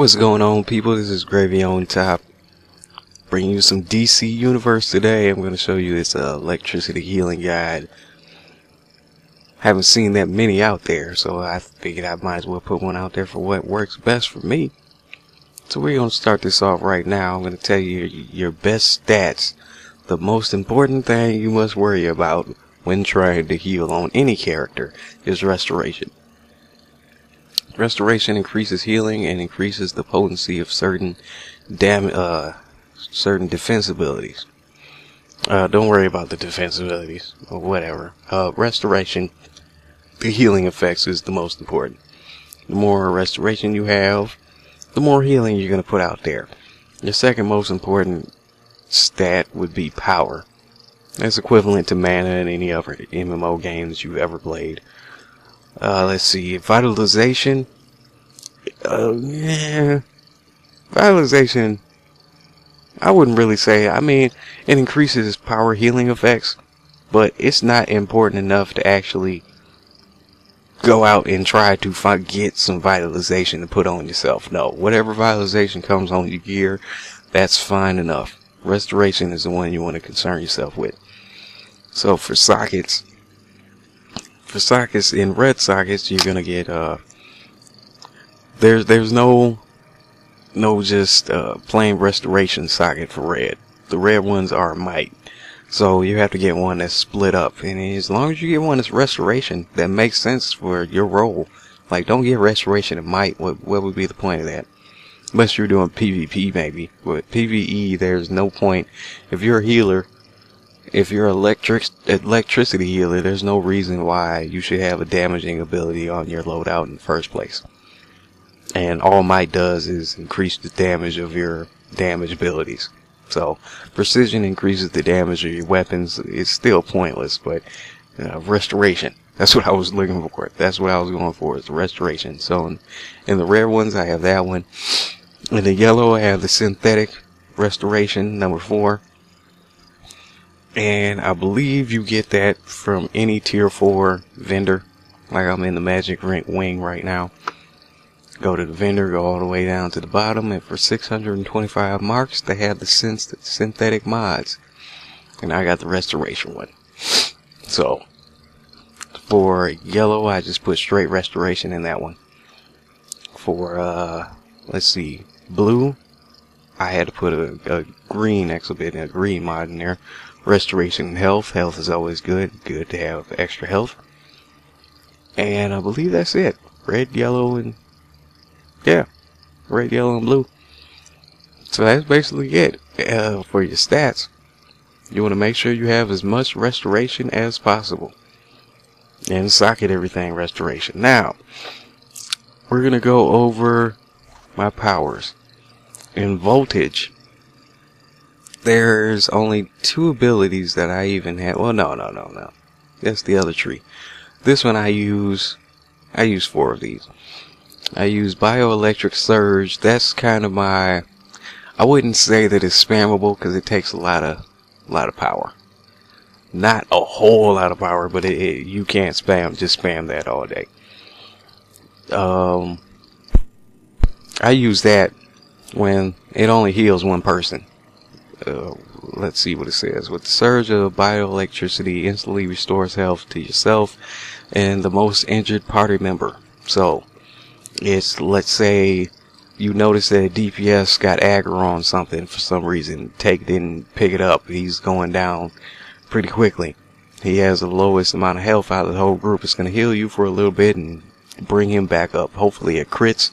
What's going on, people? This is Gravy on Top, bringing you some DC Universe today. I'm going to show you this electricity healing guide. Haven't seen that many out there, so I figured I might as well put one out there for what works best for me. So we're going to start this off right now. I'm going to tell you your best stats. The most important thing you must worry about when trying to heal on any character is restoration. Restoration increases healing and increases the potency of certain defense abilities. Don't worry about the defense abilities or whatever. Restoration, the healing effects is the most important. The more restoration you have, the more healing you're going to put out there. Your second most important stat would be power. That's equivalent to mana in any other MMO games you've ever played. Let's see, vitalization. Vitalization, I wouldn't really say. I mean, it increases power healing effects, but it's not important enough to actually go out and try to get some vitalization to put on yourself. No, whatever vitalization comes on your gear, that's fine enough. Restoration is the one you want to concern yourself with. So for sockets in red sockets, you're gonna get there's no just plain restoration socket for red. The red ones are might, so you have to get one that's split up. And as long as you get one that's restoration, that makes sense for your role. Like, don't get restoration and might. What would be the point of that? Unless you're doing PvP maybe, but PvE there's no point. If you're a healer, if you're an electricity healer, there's no reason why you should have a damaging ability on your loadout in the first place. And all might does is increase the damage of your damage abilities. So precision increases the damage of your weapons. It's still pointless, but restoration, that's what I was looking for. That's what I was going for, is restoration. So in the rare ones, I have that one. In the yellow, I have the synthetic restoration, number 4. And I believe you get that from any tier 4 vendor. Like, I'm in the magic rank wing right now. Go to the vendor, go all the way down to the bottom, and for 625 marks, they have the synthetic mods. And I got the restoration one. So, for yellow, I just put straight restoration in that one. For, let's see, blue, I had to put a green exhibit and a green mod in there. Restoration and health. Health is always good. Good to have extra health. And I believe that's it. Red, yellow, and yeah, red, yellow, and blue. So that's basically it. For your stats, you want to make sure you have as much restoration as possible. And socket everything restoration. Now, we're going to go over my powers. In voltage, there's only 2 abilities that I even have. Well, no. That's the other tree. This one I use 4 of these. I use Bioelectric Surge. That's kind of my, I wouldn't say that it's spammable because it takes a lot of power. Not a whole lot of power, but you can't just spam that all day. I use that when it only heals one person. Let's see what it says. With the surge of bioelectricity, instantly restores health to yourself and the most injured party member. So it's, let's say you notice that a DPS got aggro on something for some reason. Didn't pick it up. He's going down pretty quickly. He has the lowest amount of health out of the whole group. It's going to heal you for a little bit and bring him back up. Hopefully it crits.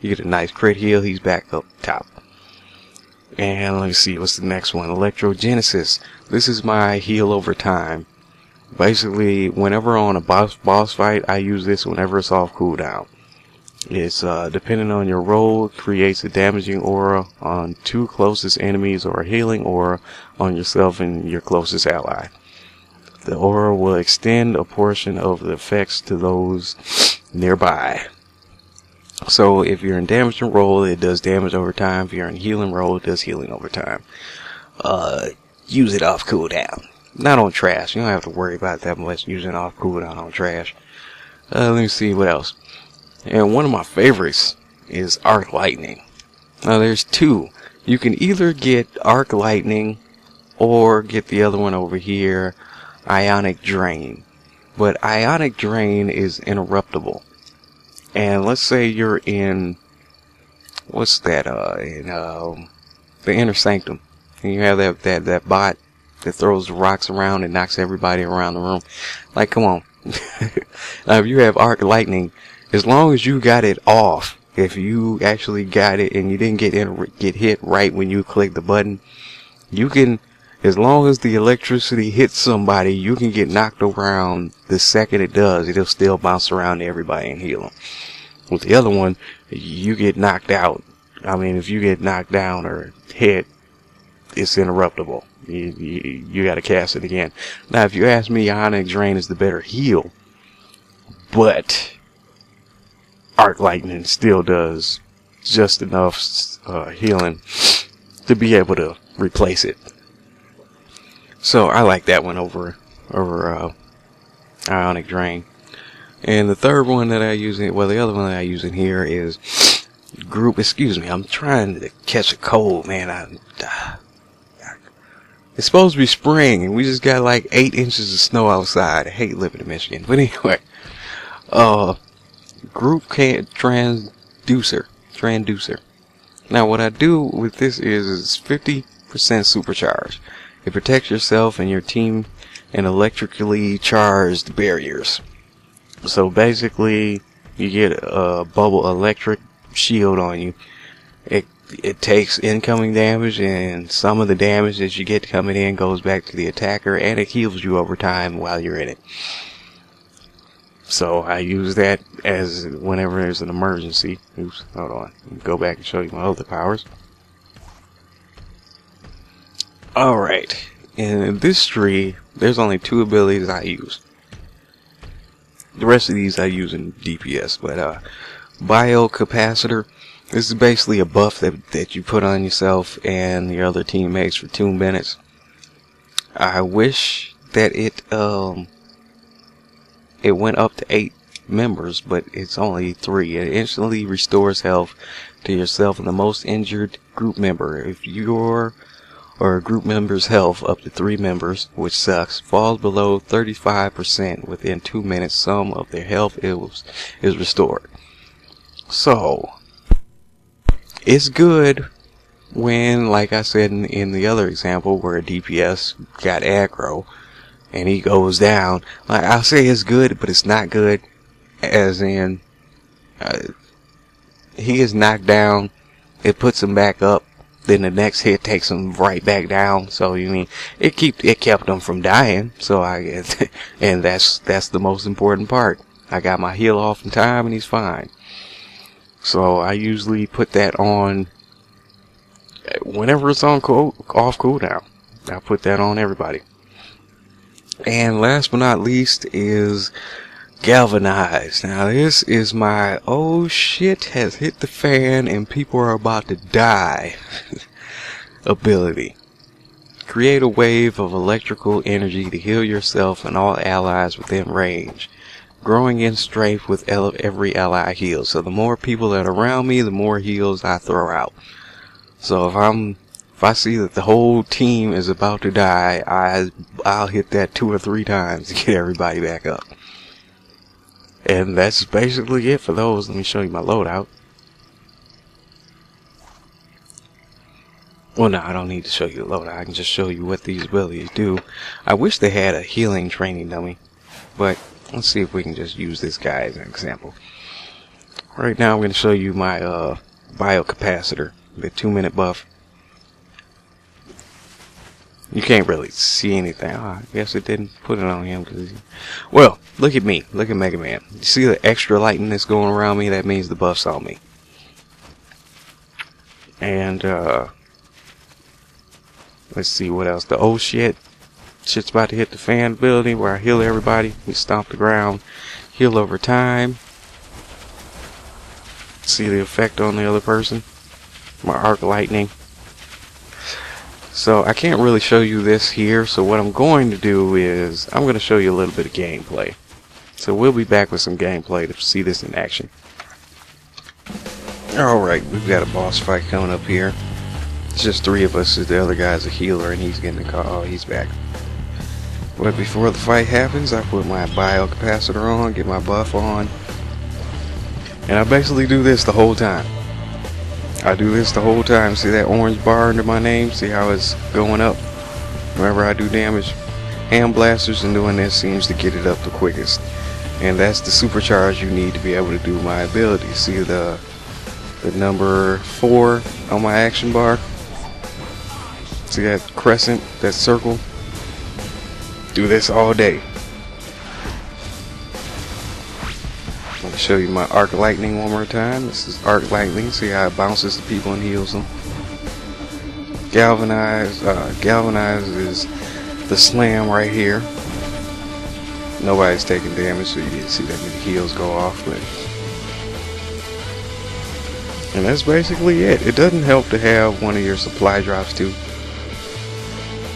You get a nice crit heal. He's back up top. And let's see, what's the next one? Electrogenesis. This is my heal over time. Basically, whenever on a boss fight, I use this whenever it's off cooldown. It's depending on your role, it creates a damaging aura on 2 closest enemies or a healing aura on yourself and your closest ally. The aura will extend a portion of the effects to those nearby. So if you're in damaging role, it does damage over time. If you're in healing role, it does healing over time. Use it off cooldown. Not on trash. You don't have to worry about that much using off cooldown on trash. Let me see what else. And one of my favorites is arc lightning. Now there's two. You can either get arc lightning or get the other one over here, ionic drain. But ionic drain is interruptible. And let's say you're in, what's that, the inner sanctum, and you have that bot that throws the rocks around and knocks everybody around the room. Like, come on. Now if you have arc lightning, as long as you got it off, if you actually got it and you didn't get hit right when you click the button, you can, as long as the electricity hits somebody, you can get knocked around. The second it does, it'll still bounce around to everybody and heal them. With the other one, you get knocked out. I mean, if you get knocked down or hit, it's interruptible. You gotta cast it again. Now, if you ask me, ionic drain is the better heal, but arc lightning still does just enough healing to be able to replace it. So I like that one over ionic drain. And the third one that I use, the other one that I use in here is group. Excuse me, I'm trying to catch a cold, man. It's supposed to be spring, and we just got like 8 inches of snow outside. I hate living in Michigan, but anyway, group transducer. Now, what I do with this is 50% supercharge. It protects yourself and your team in electrically charged barriers. So basically, you get a bubble electric shield on you. It takes incoming damage, and some of the damage that you get coming in goes back to the attacker, and it heals you over time while you're in it. So I use that as whenever there's an emergency. Oops, hold on. Go back and show you my other powers. Alright, in this tree, there's only 2 abilities I use. The rest of these I use in DPS, but biocapacitor, this is basically a buff that you put on yourself and your other teammates for 2 minutes. I wish that it went up to 8 members, but it's only 3. It instantly restores health to yourself and the most injured group member. If your or a group member's health up to 3 members, which sucks, falls below 35% within 2 minutes, some of their health is restored. So it's good when, like I said in the other example, where a DPS got aggro and he goes down. Like, I'll say it's good, but it's not good, as in he is knocked down, it puts him back up, then the next hit takes him right back down. So you mean it kept him from dying. So and that's the most important part. I got my heal off in time and he's fine. So I usually put that on whenever it's on off cooldown. I put that on everybody. And last but not least is galvanize. Now this is my oh shit has hit the fan and people are about to die ability. Create a wave of electrical energy to heal yourself and all allies within range, growing in strength with every ally heals. So the more people that are around me, the more heals I throw out. So if I see that the whole team is about to die, I'll hit that 2 or 3 times to get everybody back up. And that's basically it for those. Let me show you my loadout. Well, no, I don't need to show you the loadout. I can just show you what these abilities do. I wish they had a healing training dummy, but let's see if we can just use this guy as an example. Right now I'm going to show you my biocapacitor, the 2-minute buff. You can't really see anything. Oh, I guess it didn't put it on him. Well, look at me. Look at Mega Man. You see the extra lighting that's going around me? That means the buff's on me. And, let's see what else. The oh shit. Shit's about to hit the fan ability where I heal everybody. We stomp the ground. Heal over time. See the effect on the other person. My arc lightning. So I can't really show you this here, so what I'm going to do is I'm going to show you a little bit of gameplay. So we'll be back with some gameplay to see this in action. Alright, we've got a boss fight coming up here. It's just 3 of us. The other guy's a healer and he's getting the call. Oh, he's back. But before the fight happens, I put my biocapacitor on, get my buff on. And I basically do this the whole time. I do this the whole time. See that orange bar under my name? See how it's going up whenever I do damage? Hand blasters and doing this seems to get it up the quickest. And that's the supercharge you need to be able to do my ability. See the number 4 on my action bar? See that crescent, that circle? Do this all day. Let me show you my arc lightning one more time. This is arc lightning. See how it bounces the people and heals them. Galvanize. Galvanize is the slam right here. Nobody's taking damage, so you didn't see that many heals go off. And that's basically it. It doesn't help to have one of your supply drops too,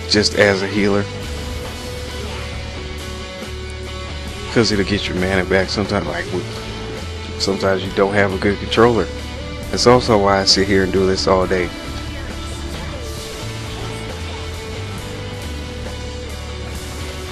just as a healer, because it'll get your mana back. Sometimes you don't have a good controller. That's also why I sit here and do this all day.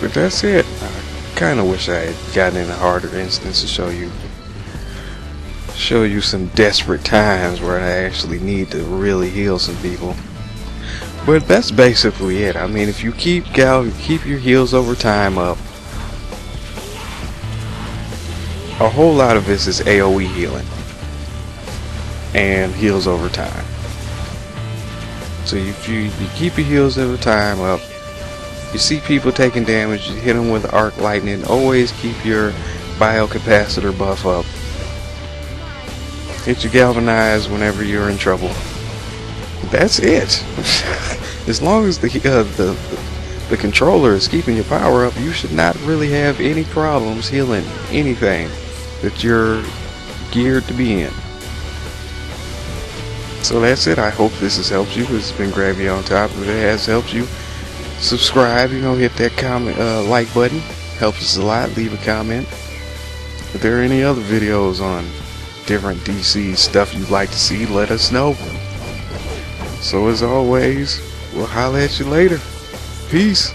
But that's it. I kind of wish I had gotten in a harder instance to show you some desperate times where I actually need to really heal some people. But that's basically it. I mean, if you keep your heals over time up, a whole lot of this is AoE healing and heals over time. So if you keep your heals over time up, you see people taking damage, you hit them with arc lightning. Always keep your biocapacitor buff up. Hit your galvanize whenever you're in trouble. That's it. As long as the controller is keeping your power up, you should not really have any problems healing anything that you're geared to be in. So that's it. I hope this has helped you. It's been Gravy on Top. If it has helped you, subscribe. Hit that comment, like button. Helps us a lot. Leave a comment. If there are any other videos on different DC stuff you'd like to see, let us know. So as always, we'll holler at you later. Peace.